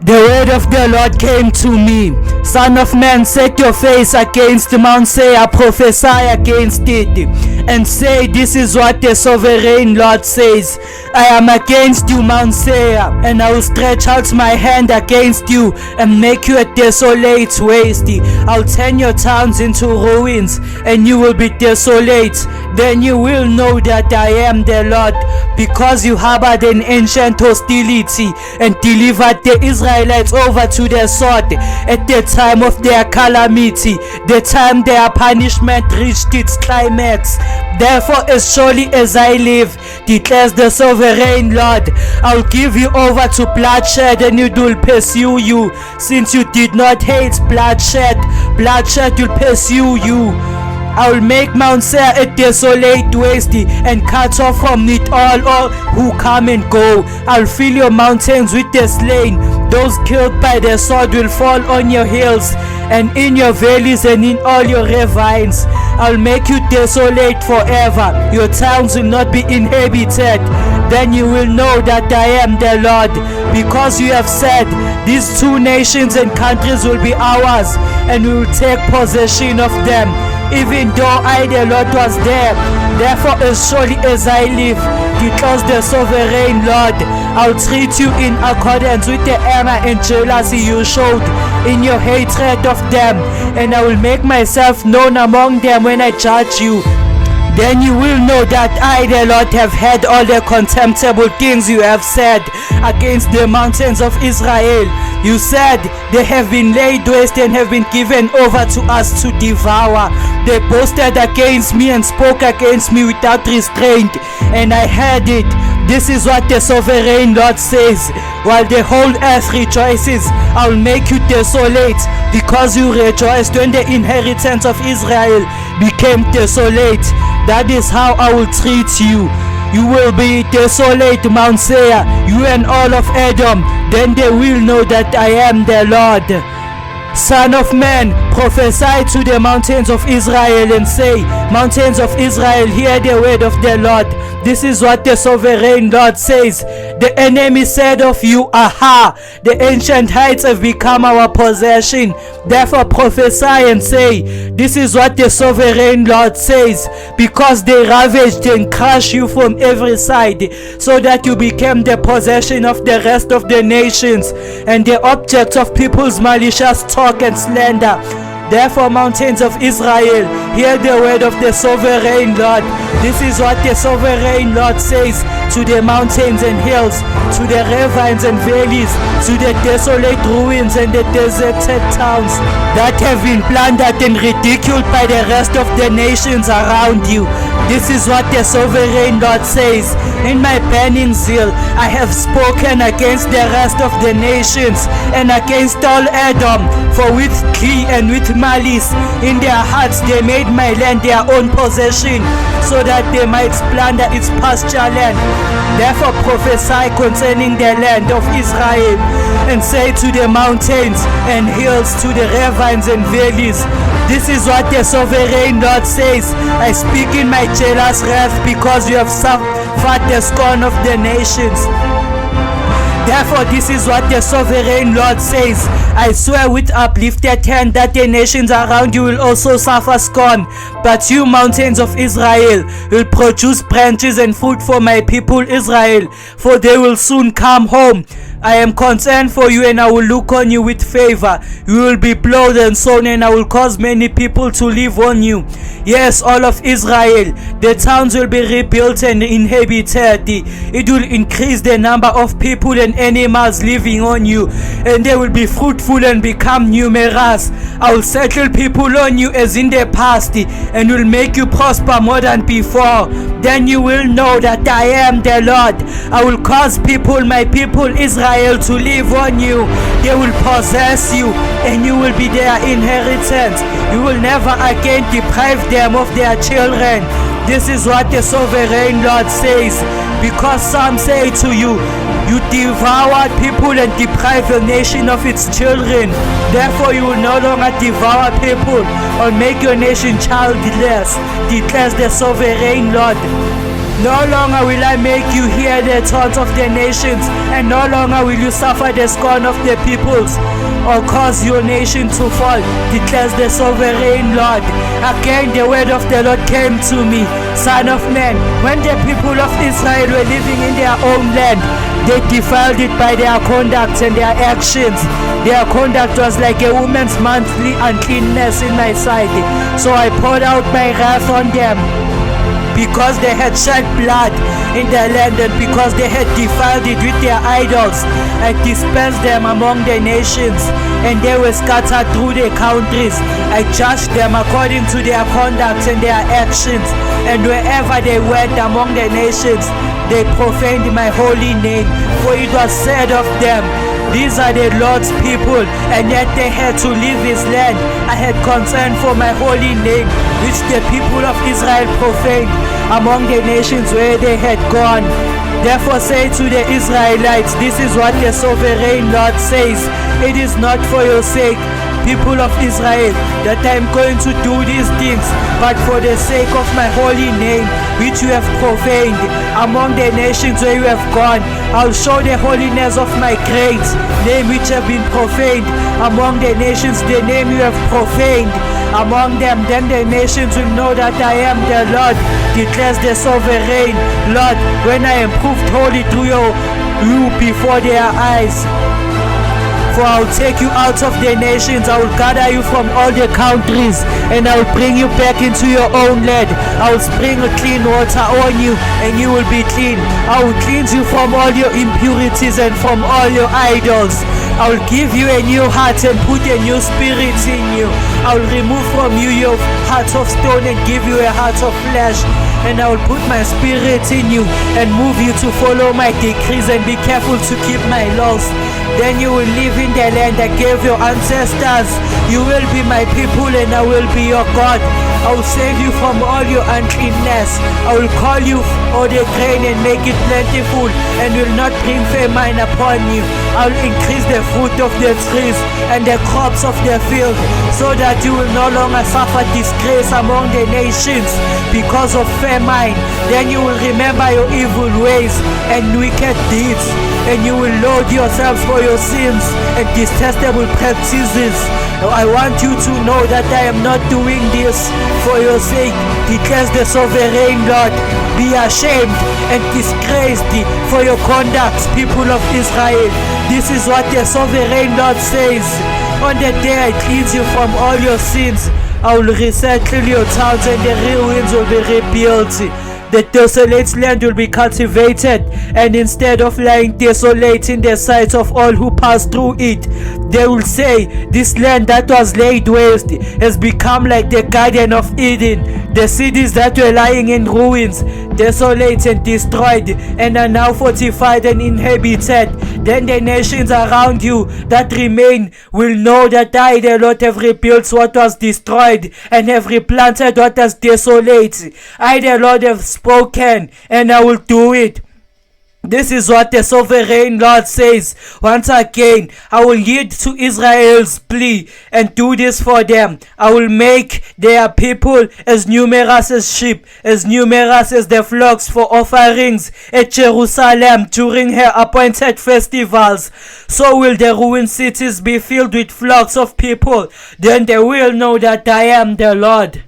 The word of the Lord came to me. Son of man, set your face against Mount Seir, prophesy against it, and say, this is what the sovereign Lord says. I am against you, Mount Seir, and I will stretch out my hand against you and make you a desolate waste. I'll turn your towns into ruins, and you will be desolate. Then you will know that I am the Lord, because you harbored an ancient hostility and delivered the Israelites over to the sword at the time of their calamity, the time their punishment reached its climax. Therefore, as surely as I live, declares the sovereign Lord, I'll give you over to bloodshed, and it will pursue you. Since you did not hate bloodshed, bloodshed will pursue you. I will make Mount Seir a desolate waste and cut off from it all who come and go. I'll fill your mountains with the slain. Those killed by the sword will fall on your hills and in your valleys and in all your ravines. I'll make you desolate forever. Your towns will not be inhabited. Then you will know that I am the Lord, because you have said, these two nations and countries will be ours, and we will take possession of them, even though I, the Lord, was there. Therefore, as surely as I live, declares the sovereign Lord, I'll treat you in accordance with the anger and jealousy you showed in your hatred of them, and I will make myself known among them when I judge you. Then you will know that I, the Lord, have heard all the contemptible things you have said against the mountains of Israel. You said, they have been laid waste and have been given over to us to devour. They boasted against me and spoke against me without restraint, and I heard it. This is what the sovereign Lord says. While the whole earth rejoices, I'll make you desolate, because you rejoiced when the inheritance of Israel became desolate. That is how I will treat you. You will be desolate, Mount Seir, you and all of Edom. Then they will know that I am the Lord. Son of man, prophesy to the mountains of Israel and say, mountains of Israel, hear the word of the Lord. This is what the sovereign Lord says. The enemy said of you, aha, the ancient heights have become our possession. Therefore prophesy and say, this is what the sovereign Lord says, because they ravaged and crushed you from every side, so that you became the possession of the rest of the nations and the object of people's malicious talk and slander. Therefore, mountains of Israel, hear the word of the sovereign Lord. This is what the sovereign Lord says to the mountains and hills, to the ravines and valleys, to the desolate ruins and the deserted towns that have been plundered and ridiculed by the rest of the nations around you. This is what the sovereign Lord says. In my burning zeal, I have spoken against the rest of the nations and against all Edom, for with glee and with malice in their hearts they made my land their own possession, so that they might plunder its pasture land. Therefore prophesy concerning the land of Israel, and say to the mountains and hills, to the ravines and valleys, this is what the sovereign Lord says. I speak in my jealous wrath, because you have suffered the scorn of the nations. Therefore, this is what the sovereign Lord says. I swear with uplifted hand that the nations around you will also suffer scorn. But you, mountains of Israel, will produce branches and fruit for my people Israel, for they will soon come home. I am concerned for you, and I will look on you with favor. You will be plowed and sown, and I will cause many people to live on you. Yes, all of Israel, the towns will be rebuilt and inhabited. It will increase the number of people and animals living on you, and they will be fruitful and become numerous. I will settle people on you as in the past, and will make you prosper more than before. Then you will know that I am the Lord. I will cause people, my people Israel, to live on you. They will possess you, and you will be their inheritance. You will never again deprive them of their children. This is what the sovereign Lord says. Because some say to you, you devoured people and deprived a nation of its children. Therefore you will no longer devour people or make your nation childless, declares the sovereign Lord. No longer will I make you hear the taunts of the nations, and no longer will you suffer the scorn of the peoples, or cause your nation to fall, declares the sovereign Lord. Again the word of the Lord came to me, Son of man, when the people of Israel were living in their own land, they defiled it by their conduct and their actions. Their conduct was like a woman's monthly uncleanness in my sight. So I poured out my wrath on them, because they had shed blood in their land, and because they had defiled it with their idols. I dispersed them among the nations, and they were scattered through the countries. I judged them according to their conduct and their actions, and wherever they went among the nations, they profaned my holy name. For it was said of them, these are the Lord's people, and yet they had to leave his land. I had concern for my holy name, which the people of Israel profaned among the nations where they had gone. Therefore say to the Israelites, this is what the sovereign Lord says. It is not for your sake, people of Israel, that I am going to do these things, but for the sake of my holy name, which you have profaned among the nations where you have gone. I'll show the holiness of my great name, which have been profaned among the nations, the name you have profaned among them. Then the nations will know that I am the Lord, declares the sovereign Lord, when I am proved holy through you before their eyes. For I will take you out of the nations, I will gather you from all the countries, and I will bring you back into your own land. I will sprinkle clean water on you, and you will be clean. I will cleanse you from all your impurities and from all your idols. I will give you a new heart and put a new spirit in you. I will remove from you your heart of stone and give you a heart of flesh. And I will put my spirit in you and move you to follow my decrees and be careful to keep my laws. Then you will live in the land I gave your ancestors. You will be my people, and I will be your God. I will save you from all your uncleanness. I will call you all the grain and make it plentiful, and will not bring famine upon you. I will increase the fruit of the trees and the crops of the field, so that you will no longer suffer disgrace among the nations because of famine. Then you will remember your evil ways and wicked deeds, and you will load yourselves for your sins and detestable practices. I want you to know that I am not doing this for your sake, declares the sovereign Lord. Be ashamed and disgraced for your conduct, people of Israel. This is what the sovereign Lord says. On the day I cleanse you from all your sins, I will resettle your towns, and the ruins will be rebuilt. The desolate land will be cultivated, and instead of lying desolate in the sight of all who pass through it, they will say, this land that was laid waste has become like the Garden of Eden. The cities that were lying in ruins, desolate and destroyed, and are now fortified and inhabited. Then the nations around you that remain will know that I, the Lord, have rebuilt what was destroyed and have replanted what was desolate. I, the Lord, have spoken, and I will do it. This is what the sovereign Lord says. Once again, I will yield to Israel's plea and do this for them. I will make their people as numerous as sheep, as numerous as the flocks for offerings at Jerusalem during her appointed festivals. So will the ruined cities be filled with flocks of people. Then they will know that I am the Lord.